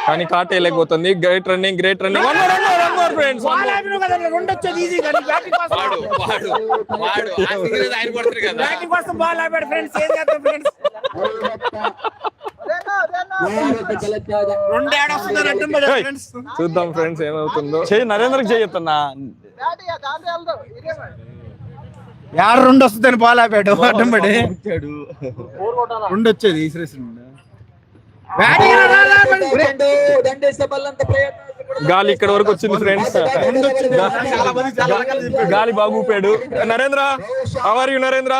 కానీ కాటేయలేకపోతుంది. Great running friends. చూద్దాం ఫ్రెండ్స్ ఏమవుతుందో. నరేంద్రకి చెయ్యొద్దన్నా. 2 వస్తుందని బాల్ ఆపాడు. అడ్డం పడి 2 వచ్చేది. గాలి ఇక్కడ వరకు వచ్చింది ఫ్రెండ్స్. గాలి బాగా ఊపాడు. Narendra, how are you Narendra?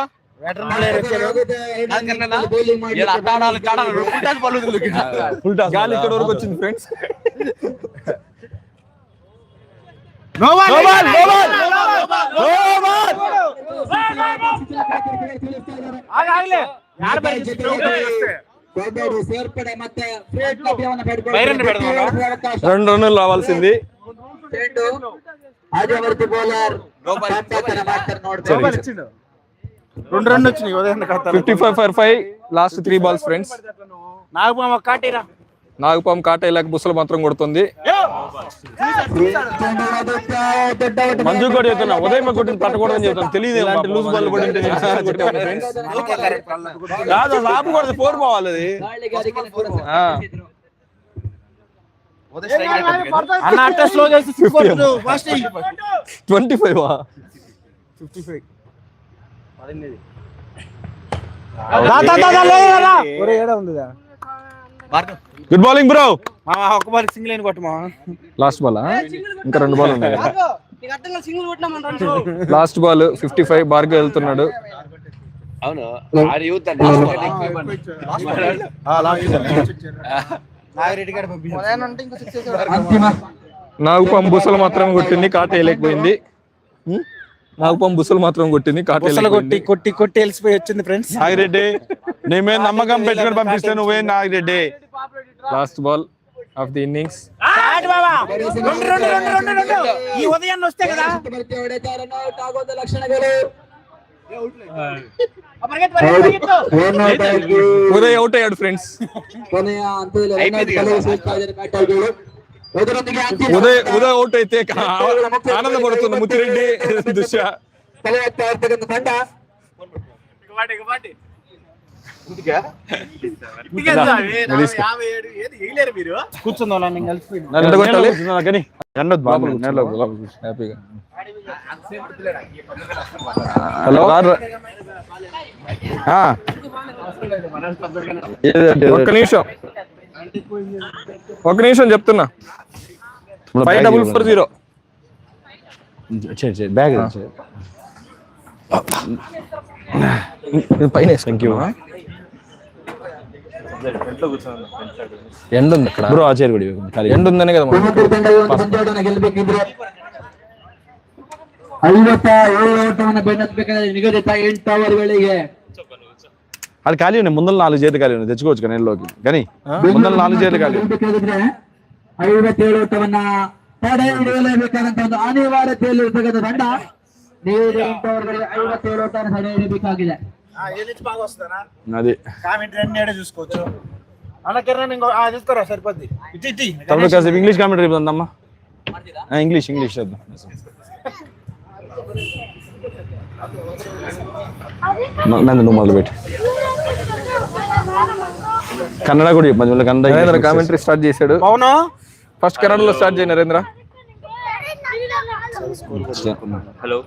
గాలి ఇక్కడ వరకు వచ్చింది ఫ్రెండ్స్. రెండు రన్నులు రావాల్సింది. 2 రన్లు వచ్చినాయి. 55 for 5 లాస్ట్ 3 balls ఫ్రెండ్స్. నాగపాము కాటేయలేక బుసలు మాత్రం కొడుతుంది. మంజు కూడా చెప్తున్నా, ఉదయం కొట్టింది పట్టకూడదని చెప్తాను. తెలియదు ఇలాంటి లూజ్ బాల్ కొట్టింటే కాదు, ఆపకూడదు. 4 పోవాలి అది. 25 గుడ్ బౌలింగ్ బ్రో. ఒక బాల్ సింగిల్ అయిన కొట్టమా. లాస్ట్ బాల్ ఇంకా 2 బాల్ ఉన్నాయి. Last ball 55. భార్గవ్ వెళ్తున్నాడు. నాగపాము బుసలు మాత్రం కొట్టింది, కాటేయలేకపోయింది. నాగపాము బుసలు మాత్రం కొట్టింది, కొట్టి వెళ్ళిపోయి వచ్చింది ఫ్రెండ్స్. నాగిరెడ్డి, నీ మీద నమ్మకం పెట్టుకుని పంపిస్తే నువ్వే Nagireddy. Last ball of the innings. ఈ ఉదయాన్ని వస్తే కదా. ఉదయ్ అవుట్ అయ్యాడు ఫ్రెండ్స్. ఉదయ్ అవుట్ అయితే ఆనందపడుతుంది ముత్తిరెడ్డి దుష్య. ఒక నిమిషం చెప్తున్నా. 5440 బ్యాగ్ పైన. Thank you. ఎండ ఉంది అక్కడ బ్రో. ఆ చైర్ కూడా ఎండ ఉందనే కదా. 57 ನಿಗದಿತ 8 ಓವರ್ಗಳಿಗೆ అది ఖాళీ ఉన్నాయి. ముందర 4 చైర్లు ఖాళీ ఉన్నాయి, తెచ్చుకోవచ్చు కానీ నెలలోకి. కానీ ముందర 4 చైర్లు ఖాళీ. 57 ಓಟವನ್ನ ತಡೆಹಿಡಿಯಲೇಬೇಕಾದಂತ ಒಂದು ಅನಿವಾರ್ಯತೆಯಲ್ಲಿರ್ತಕ್ಕಂಥ ತಂಡ. ನೀವು 8 ಓವರ್ಗಳಿಗೆ 57 ಓಟವನ್ನು ತಡೆಹಿಡಿಯಬೇಕಾಗಿದೆ. అది చూసుకోవచ్చు. తీసుకోరా సరిపోద్ది. తమ్ముడు కాసేపు ఇంగ్లీష్ కామెంటరీ ఉందమ్మా. ఇంగ్లీష్ చేద్దాం. నందు నువ్వు మొదలు పెట్టి కన్నడ కూడా చెప్పు. కన్నడ కామెంటరీ స్టార్ట్ చేశాడు. అవును, ఫస్ట్ కన్నడలో స్టార్ట్ చేయి నరేంద్ర. హలో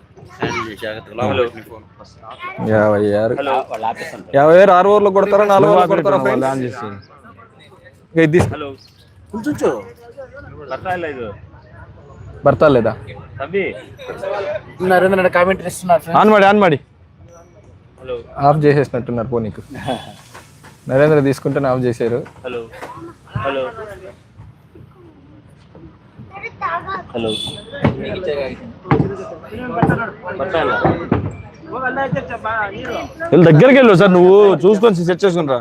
56 6 ఓవర్లు కొడతారా 4 ఓవర్లు కొడతారా? ಬರ್ತಾ లేదా? నరేంద్ర కామెంటరీ ఇస్తున్నారు. ఆన్ ಮಾಡಿ ఆఫ్ చేసేసినట్టున్నారు పో నీకు. నరేంద్ర తీసుకుంటేనే ఆఫ్ చేశారు. హలో హలో హలో దగ్గరికి వెళ్ళు సార్. నువ్వు చూసుకొని సెట్ చేసుకునిరా.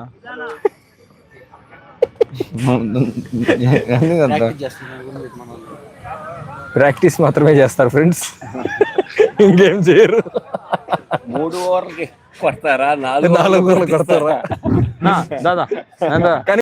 ప్రాక్టీస్ మాత్రమే చేస్తారు ఫ్రెండ్స్, ఇంకేం చేయరు. 3 ఓవర్లకి కొడతారా, 4 ఓవర్లు కొడతారా? దాదా